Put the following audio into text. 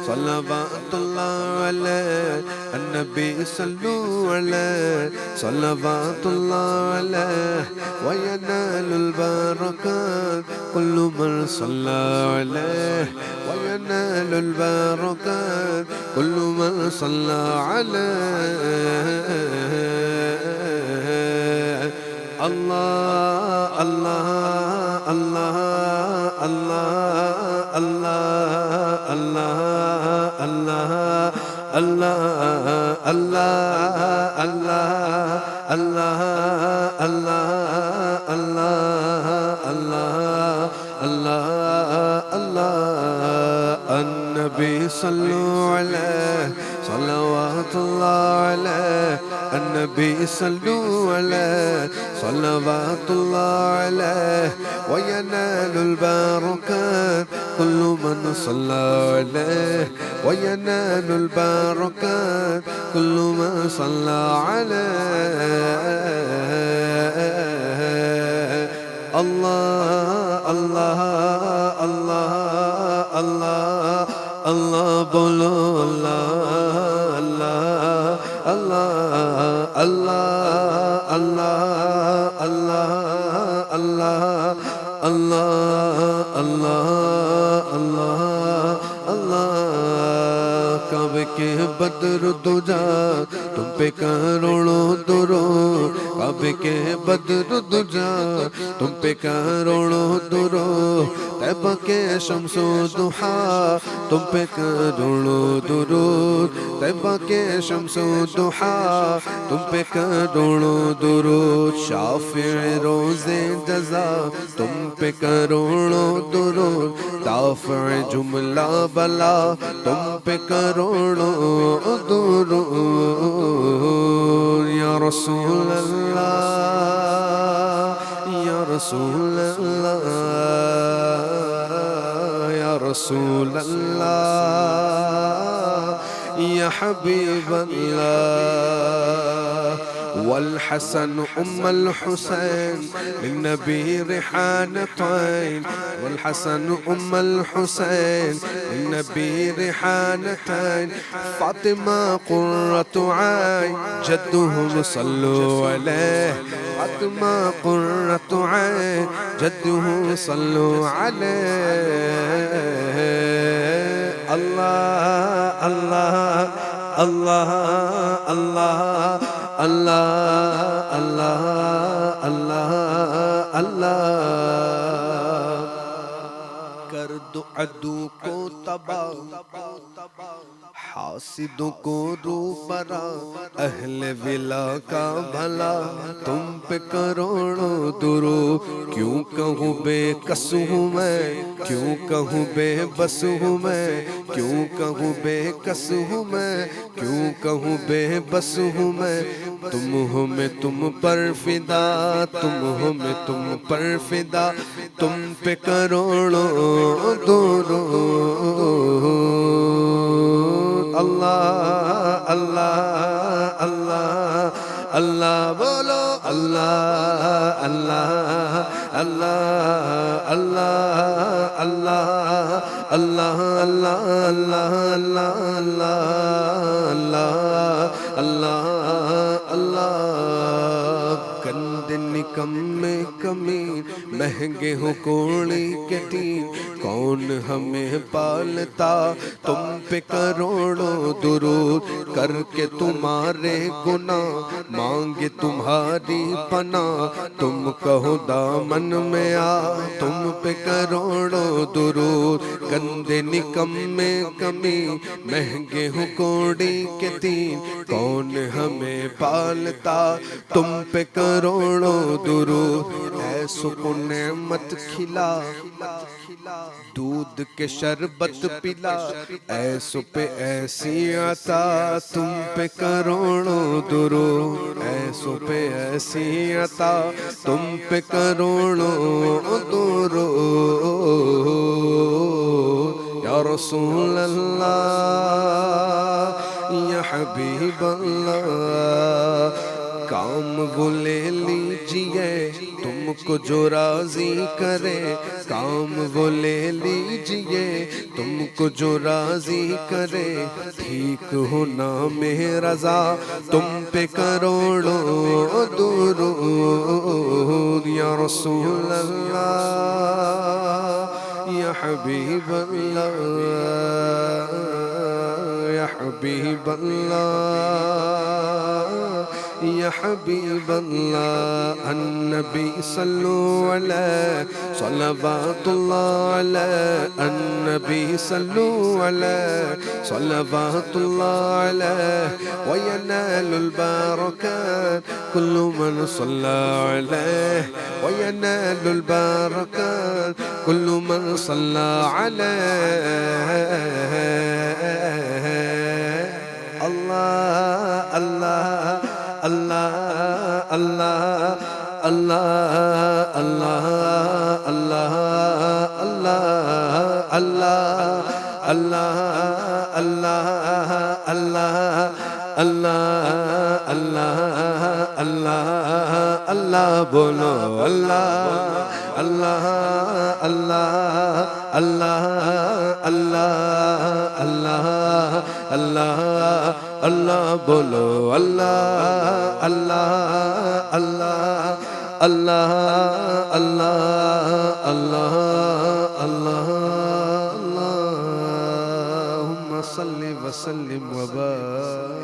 صلواتullah عليه النبي صلوا عليه صلواتullah عليه وينال البركات كل من صلى عليه وينال البركات كل من صلى عليه الله الله الله الله الله الله الله الله الله الله الله الله الله الله الله النبي صلوا عليه صلوات الله عليه النبي صلوا عليه صلوات الله عليه وينال البركات كل من صلى عليه وينال البركات كل من صلى عليه الله الله الله الله الله بولو الله الله الله الله الله الله الله الله الله الله काबे के बदर दुजा तुम पे करोड़ों दुरूद काबे के बदर दुजा तुम पे करोड़ों दुरूद तैबा के शम्सो दुहा तुम पे करोड़ों दुरूद तैबा के शम्सो दुहा तुम पे करोड़ों दुरूद शाफ़िए रोज़े जज़ा तुम पे करोड़ों दुरूद दाफ़िए जुमला बला तुम पे करोड़ों दुरूद या रसूल अल्लाह या रसूल अल्लाह या रसूल अल्लाह या हबीब अल्लाह والحسن الحسين للنبي ريحانتين والحسن الحسين للنبي ريحانتين فاطمة قرة عين جدهم صلوا عليه فاطمة قرة عين جدهم صلوا عليه الله الله الله الله الله الله الله الله कर दो अदू को तबाह हासिदों को रूबरा अहले विला का भला तुम पे करोड़ों दुरू क्यों कहूँ बेकस हूँ मैं क्यों कहूँ बेबस हूँ मैं क्यों कहूँ बेकस हूँ मैं क्यों कहूँ बेबस हूँ मैं तुम हो मैं तुम पर फिदा तुम हो मैं तुम पर फिदा तुम पे करोड़ों दुरू अल्लाह अल्लाह अल्लाह अल्लाह बोलो अल्लाह अल्लाह अल्लाह अल्लाह अल्लाह अल्लाह अल्लाह अल्लाह अल्लाह अल्लाह अल्लाह कंदे निकम्मे कमीर महंगे हो कोड़ी के तीन कौन हमें पालता तुम पे करोड़ों दुरूद करके तुम्हारे गुनाह मांगे तुम्हारी पना तुम कहो दामन में आ तुम पे करोड़ों दुरूद गंदे निकम्मे कमी महंगे हो कोड़ी के तीन कौन हमें पालता तुम पे करोड़ों दुरूद ऐसो को नेमत खिला दूध के शरबत पिला ऐसो पे ऐसी आता तुम पे करोड़ों दुरूद ऐसो पे ऐसी आता तुम पे करोड़ों दुरूद या रसूल अल्लाह या हबीब अल्लाह काम वो ले लीजिए तुम तुमको जो राजी करे काम वो ले लीजिए, तुमको जो राजी करे ठीक हो ना में रजा, तुम पे करोड़ों दुरूद या रसूल अल्लाह या हबीब अल्लाह या हबीब अल्लाह या हबीब अल्लाह। अन्नबी सल्लु अलैहि सल्लवातुल्लाह अलैहि, अन्नबी सल्लु अलैहि सल्लवातुल्लाह अलैहि व यनालुल बरकात कुल्लु मन सल्ला अलैहि व यनालुल बरकात कुल्लु मन सल्ला अलैहि। अल्लाह अल्लाह अल्लाह अल्लाह अल्लाह अल्लाह अल्लाह अल्लाह अल्लाह अल्लाह अल्लाह अल्लाह अल्लाह अल्लाह अल्लाह अल्लाह बोलो अल्लाह अल्लाह अल्लाह अल्लाह अल्लाह अल्लाह अल्लाह अल्लाह बोलो अल्लाह अल्लाह अल्लाह अल्लाह अल्लाह अल्लाह अल्लाह अल्लाहुम्मा सल्लि व सल्लिम व बारिक।